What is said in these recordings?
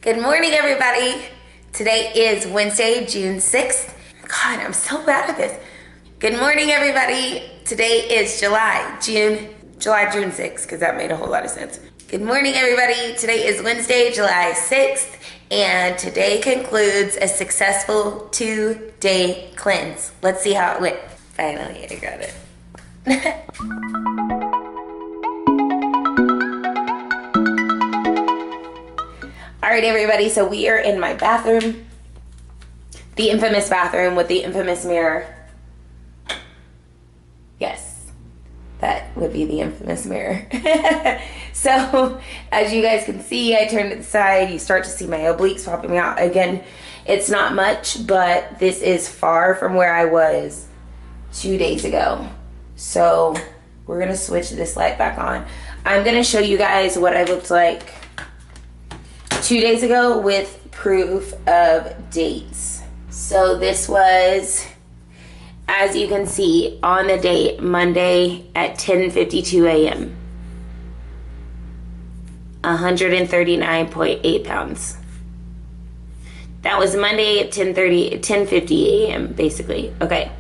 Good morning, everybody. Today is Wednesday, June 6th. God, I'm so bad at this. Good morning, everybody. Today is June 6th, because that made a whole lot of sense. Good morning, everybody. Today is Wednesday, July 6th, and today concludes a successful 2-day cleanse. Let's see how it went. Finally, I got it. All right, everybody, so we are in my bathroom, the infamous bathroom with the infamous mirror. Yes, that would be the infamous mirror. So, as you guys can see, I turned to the side. You start to see my obliques popping out. Again, it's not much, but this is far from where I was 2 days ago. So, we're going to switch this light back on. I'm going to show you guys what I looked like 2 days ago with proof of dates. So this was, as you can see, on the date, Monday at 10:52 a.m. 139.8 pounds. That was Monday at 10:50 a.m. basically. Okay.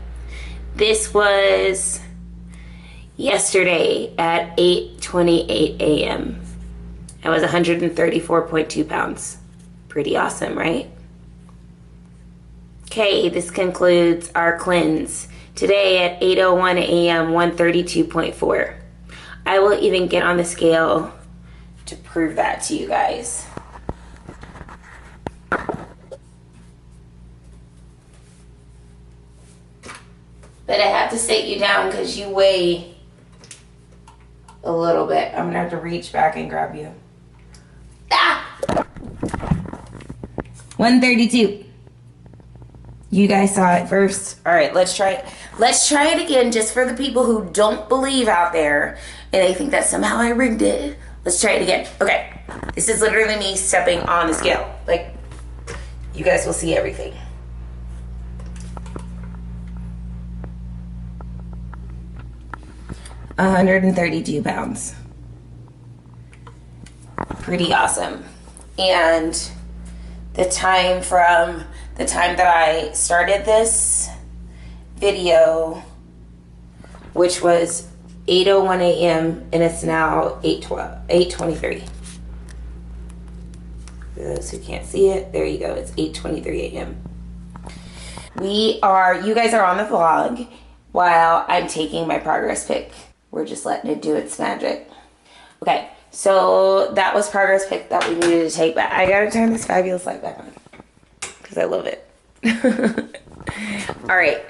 This was yesterday at 8:28 a.m. I was 134.2 pounds. Pretty awesome, right? Okay, this concludes our cleanse. Today at 8:01 a.m., 132.4. I will even get on the scale to prove that to you guys. But I have to sit you down because you weigh a little bit. I'm gonna have to reach back and grab you. 132. You guys saw it first. All right, let's try it. Let's try it again, just for the people who don't believe out there and they think that somehow I rigged it. Let's try it again. Okay, this is literally me stepping on the scale. Like, you guys will see everything. $132 pounds. Pretty awesome. And the time from the time that I started this video, which was 8:01 a.m. and it's now 8:23. For those who can't see it, there you go. It's 8:23 a.m. You guys are on the vlog while I'm taking my progress pic. We're just letting it do its magic. Okay, so that was progress pic that we needed to take, but I gotta turn this fabulous light back on because I love it. All right,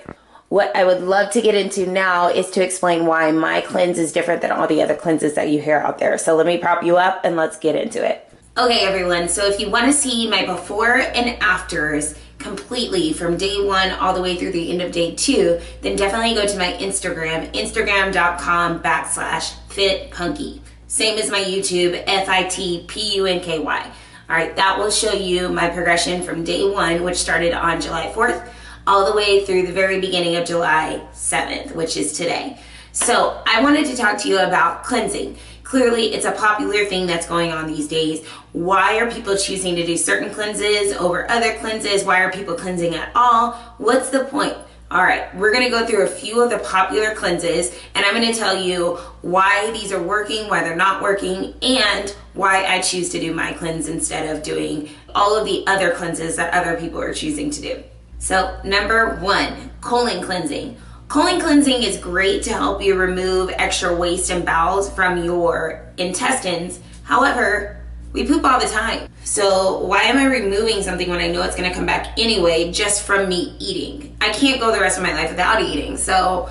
what I would love to get into now is to explain why my cleanse is different than all the other cleanses that you hear out there. So let me prop you up and let's get into it. Okay, everyone, so if you want to see my before and afters completely from day 1 all the way through the end of day 2, then definitely go to my Instagram, instagram.com/fitpunky. Same as my YouTube, FITPUNKY. All right, that will show you my progression from day 1, which started on July 4th, all the way through the very beginning of July 7th, which is today. So I wanted to talk to you about cleansing. Clearly, it's a popular thing that's going on these days. Why are people choosing to do certain cleanses over other cleanses? Why are people cleansing at all? What's the point? All right, we're gonna go through a few of the popular cleanses, and I'm gonna tell you why these are working, why they're not working, and why I choose to do my cleanse instead of doing all of the other cleanses that other people are choosing to do. So, number 1, colon cleansing. Colon cleansing is great to help you remove extra waste and bowels from your intestines. However, we poop all the time. So why am I removing something when I know it's gonna come back anyway just from me eating? I can't go the rest of my life without eating. So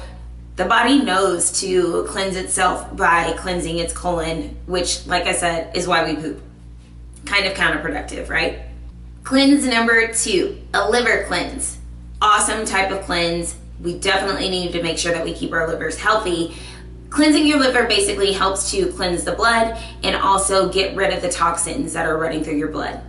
the body knows to cleanse itself by cleansing its colon, which, like I said, is why we poop. Kind of counterproductive, right? Cleanse number 2, a liver cleanse. Awesome type of cleanse. We definitely need to make sure that we keep our livers healthy. Cleansing your liver basically helps to cleanse the blood and also get rid of the toxins that are running through your blood.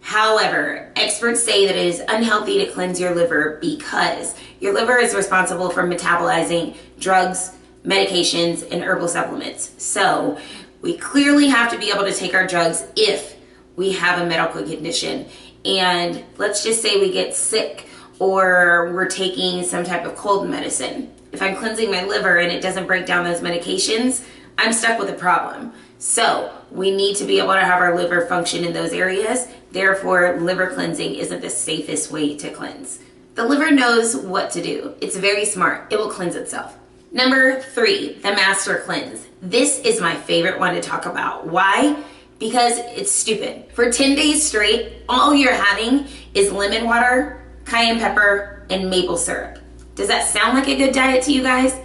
However, experts say that it is unhealthy to cleanse your liver because your liver is responsible for metabolizing drugs, medications, and herbal supplements. So we clearly have to be able to take our drugs if we have a medical condition, and let's just say we get sick or we're taking some type of cold medicine. If I'm cleansing my liver and it doesn't break down those medications, I'm stuck with a problem. So we need to be able to have our liver function in those areas. Therefore, liver cleansing isn't the safest way to cleanse. The liver knows what to do. It's very smart. It will cleanse itself. Number 3, the master cleanse. This is my favorite one to talk about. Why? Because it's stupid. For 10 days straight, all you're having is lemon water, cayenne pepper, and maple syrup. Does that sound like a good diet to you guys?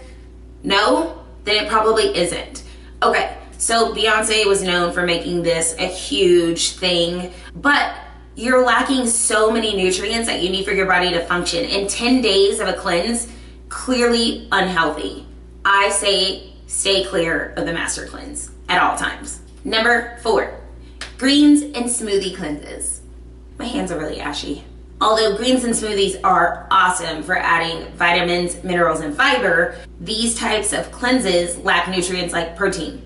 No? Then it probably isn't. Okay, so Beyonce was known for making this a huge thing, but you're lacking so many nutrients that you need for your body to function. In 10 days of a cleanse, clearly unhealthy. I say stay clear of the master cleanse at all times. Number 4, greens and smoothie cleanses. My hands are really ashy. Although greens and smoothies are awesome for adding vitamins, minerals, and fiber, these types of cleanses lack nutrients like protein.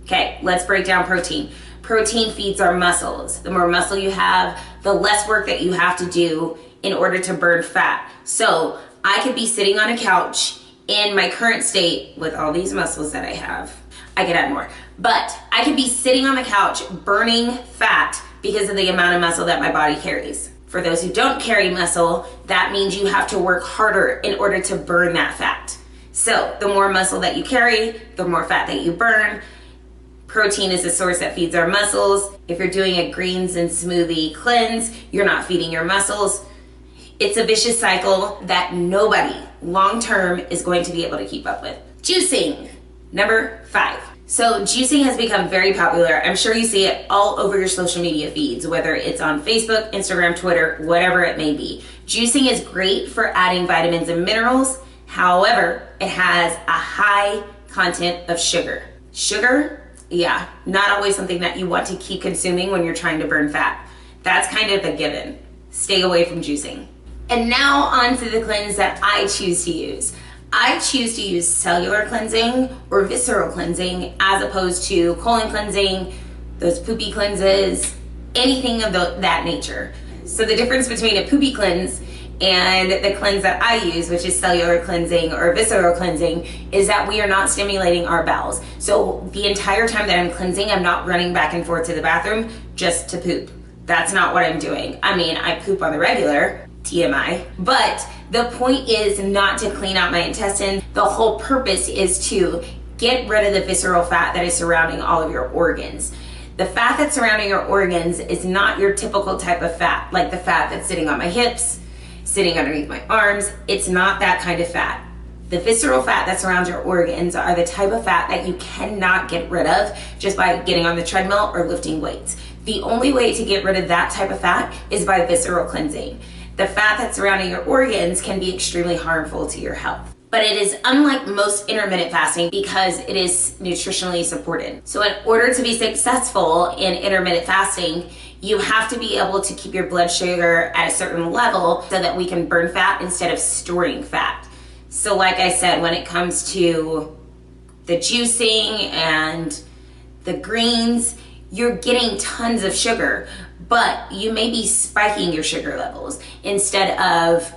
Okay, let's break down protein. Protein feeds our muscles. The more muscle you have, the less work that you have to do in order to burn fat. So I could be sitting on a couch in my current state with all these muscles that I have. I could add more, but I could be sitting on the couch burning fat because of the amount of muscle that my body carries. For those who don't carry muscle, that means you have to work harder in order to burn that fat. So the more muscle that you carry, the more fat that you burn. Protein is the source that feeds our muscles. If you're doing a greens and smoothie cleanse, you're not feeding your muscles. It's a vicious cycle that nobody long-term is going to be able to keep up with. Juicing, number 5. So juicing has become very popular. I'm sure you see it all over your social media feeds, whether it's on Facebook, Instagram, Twitter, whatever it may be. Juicing is great for adding vitamins and minerals. However, it has a high content of sugar. Sugar, yeah, not always something that you want to keep consuming when you're trying to burn fat. That's kind of a given. Stay away from juicing. And now on to the cleanse that I choose to use. I choose to use cellular cleansing or visceral cleansing as opposed to colon cleansing, those poopy cleanses, anything of that nature. So the difference between a poopy cleanse and the cleanse that I use, which is cellular cleansing or visceral cleansing, is that we are not stimulating our bowels. So the entire time that I'm cleansing, I'm not running back and forth to the bathroom just to poop. That's not what I'm doing. I mean, I poop on the regular, TMI, but the point is not to clean out my intestine. The whole purpose is to get rid of the visceral fat that is surrounding all of your organs. The fat that's surrounding your organs is not your typical type of fat, like the fat that's sitting on my hips, sitting underneath my arms. It's not that kind of fat. The visceral fat that surrounds your organs are the type of fat that you cannot get rid of just by getting on the treadmill or lifting weights. The only way to get rid of that type of fat is by visceral cleansing. The fat that's surrounding your organs can be extremely harmful to your health. But it is unlike most intermittent fasting because it is nutritionally supported. So in order to be successful in intermittent fasting, you have to be able to keep your blood sugar at a certain level so that we can burn fat instead of storing fat. So like I said, when it comes to the juicing and the greens, you're getting tons of sugar, but you may be spiking your sugar levels instead of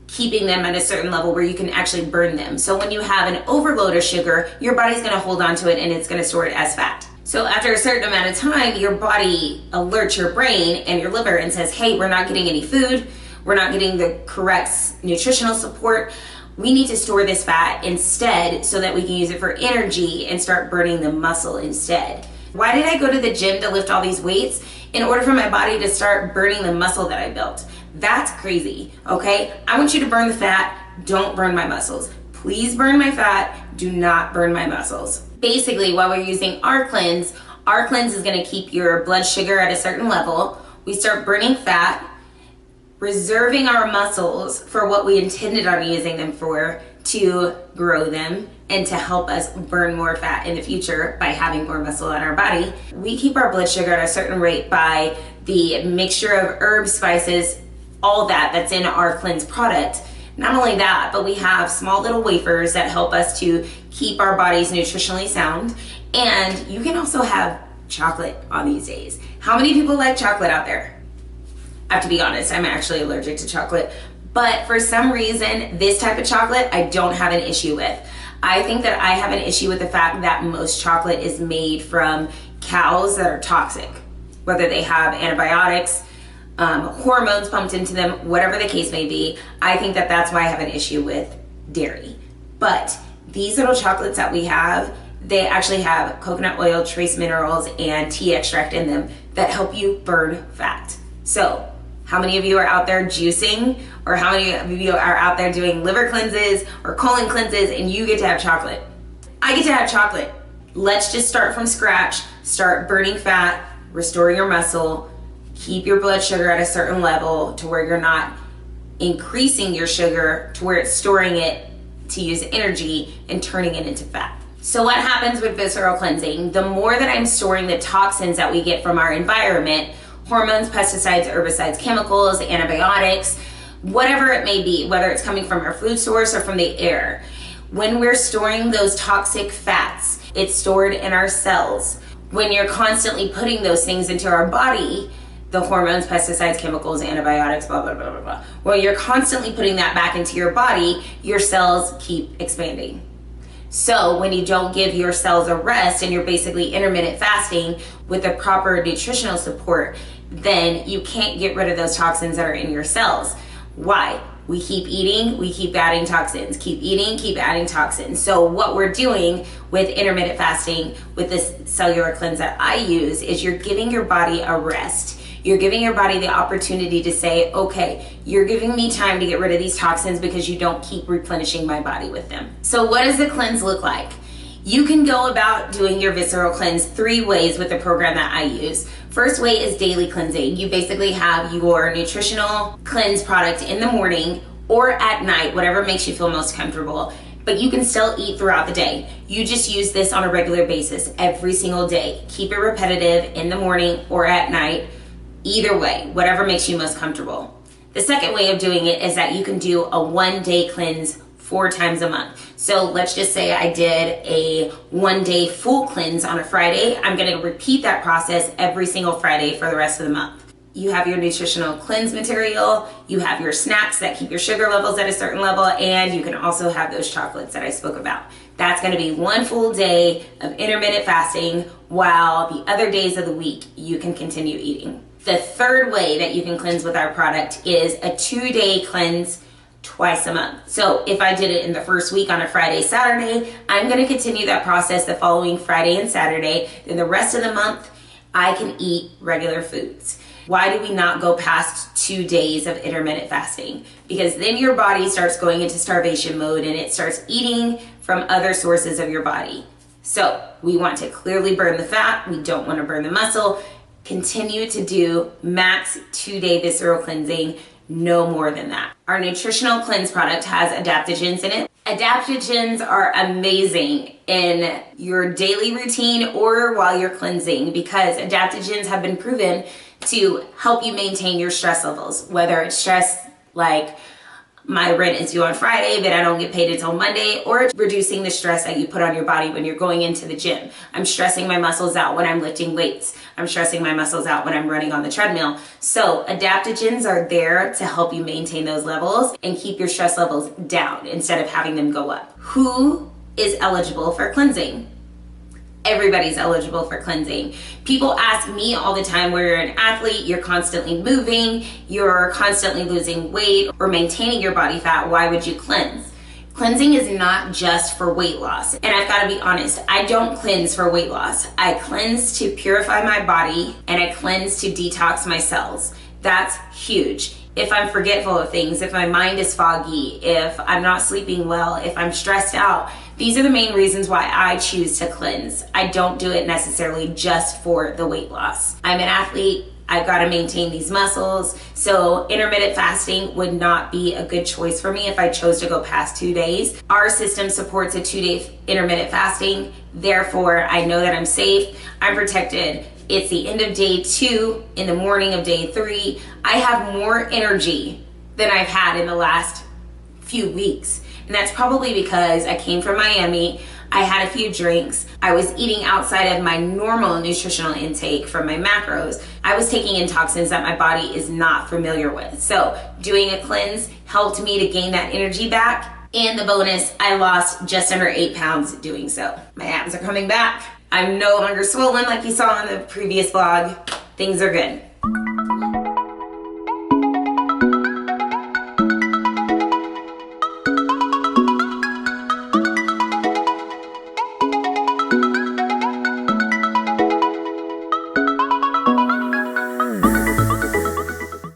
keeping them at a certain level where you can actually burn them. So when you have an overload of sugar, your body's gonna hold on to it and it's gonna store it as fat. So after a certain amount of time, your body alerts your brain and your liver and says, hey, we're not getting any food, we're not getting the correct nutritional support, we need to store this fat instead so that we can use it for energy and start burning the muscle instead. Why did I go to the gym to lift all these weights? In order for my body to start burning the muscle that I built. That's crazy, okay? I want you to burn the fat, don't burn my muscles. Please burn my fat, do not burn my muscles. Basically, while we're using our cleanse is gonna keep your blood sugar at a certain level. We start burning fat, reserving our muscles for what we intended on using them for, to grow them and to help us burn more fat in the future by having more muscle on our body. We keep our blood sugar at a certain rate by the mixture of herbs, spices, all that's in our cleanse product. Not only that, but we have small little wafers that help us to keep our bodies nutritionally sound. And you can also have chocolate on these days. How many people like chocolate out there? I have to be honest, I'm actually allergic to chocolate. But for some reason, this type of chocolate, I don't have an issue with. I think that I have an issue with the fact that most chocolate is made from cows that are toxic, whether they have antibiotics, hormones pumped into them, whatever the case may be. I think that that's why I have an issue with dairy. But these little chocolates that we have, they actually have coconut oil, trace minerals, and tea extract in them that help you burn fat. So how many of you are out there juicing, or how many of you are out there doing liver cleanses or colon cleanses and you get to have chocolate? I get to have chocolate. Let's just start from scratch, start burning fat, restoring your muscle, keep your blood sugar at a certain level to where you're not increasing your sugar to where it's storing it to use energy and turning it into fat. So what happens with visceral cleansing? The more that I'm storing the toxins that we get from our environment, hormones, pesticides, herbicides, chemicals, antibiotics, whatever it may be, whether it's coming from our food source or from the air, when we're storing those toxic fats, it's stored in our cells. When you're constantly putting those things into our body, the hormones, pesticides, chemicals, antibiotics, blah, blah, blah, blah, blah. When you're constantly putting that back into your body, your cells keep expanding. So when you don't give your cells a rest and you're basically intermittent fasting with the proper nutritional support, then you can't get rid of those toxins that are in your cells. Why? We keep eating, we keep adding toxins, keep eating, keep adding toxins. So what we're doing with intermittent fasting, with this cellular cleanse that I use, is you're giving your body a rest. You're giving your body the opportunity to say, okay, you're giving me time to get rid of these toxins because you don't keep replenishing my body with them. So what does the cleanse look like? You can go about doing your visceral cleanse 3 ways with the program that I use. First way is daily cleansing. You basically have your nutritional cleanse product in the morning or at night, whatever makes you feel most comfortable. But you can still eat throughout the day. You just use this on a regular basis every single day. Keep it repetitive in the morning or at night. Either way, whatever makes you most comfortable. The second way of doing it is that you can do a 1-day cleanse 4 times a month. So let's just say I did a 1-day full cleanse on a Friday. I'm gonna repeat that process every single Friday for the rest of the month. You have your nutritional cleanse material, you have your snacks that keep your sugar levels at a certain level, and you can also have those chocolates that I spoke about. That's gonna be 1 full day of intermittent fasting, while the other days of the week you can continue eating. The third way that you can cleanse with our product is a 2-day cleanse twice a month. So if I did it in the first week on a Friday, Saturday, I'm gonna continue that process the following Friday and Saturday. Then the rest of the month, I can eat regular foods. Why do we not go past 2 days of intermittent fasting? Because then your body starts going into starvation mode and it starts eating from other sources of your body. So we want to clearly burn the fat. We don't want to burn the muscle. Continue to do max 2-day visceral cleansing, no more than that. Our nutritional cleanse product has adaptogens in it. Adaptogens are amazing in your daily routine or while you're cleansing, because adaptogens have been proven to help you maintain your stress levels, whether it's stress like my rent is due on Friday, but I don't get paid until Monday, or it's reducing the stress that you put on your body when you're going into the gym. I'm stressing my muscles out when I'm lifting weights. I'm stressing my muscles out when I'm running on the treadmill. So adaptogens are there to help you maintain those levels and keep your stress levels down instead of having them go up. Who is eligible for cleansing? Everybody's eligible for cleansing. People ask me all the time, where you're an athlete, you're constantly moving, you're constantly losing weight or maintaining your body fat, why would you cleanse? Cleansing is not just for weight loss. And I've got to be honest, I don't cleanse for weight loss. I cleanse to purify my body and I cleanse to detox my cells. That's huge. If I'm forgetful of things, if my mind is foggy, if I'm not sleeping well, if I'm stressed out, these are the main reasons why I choose to cleanse. I don't do it necessarily just for the weight loss. I'm an athlete. I've got to maintain these muscles. So intermittent fasting would not be a good choice for me if I chose to go past 2 days. Our system supports a 2-day intermittent fasting. Therefore, I know that I'm safe. I'm protected. It's the end of day 2 in the morning of day 3. I have more energy than I've had in the last few weeks. And that's probably because I came from Miami. I had a few drinks. I was eating outside of my normal nutritional intake from my macros. I was taking in toxins that my body is not familiar with. So doing a cleanse helped me to gain that energy back. And the bonus, I lost just under 8 pounds doing so. My abs are coming back. I'm no longer swollen like you saw in the previous vlog. Things are good.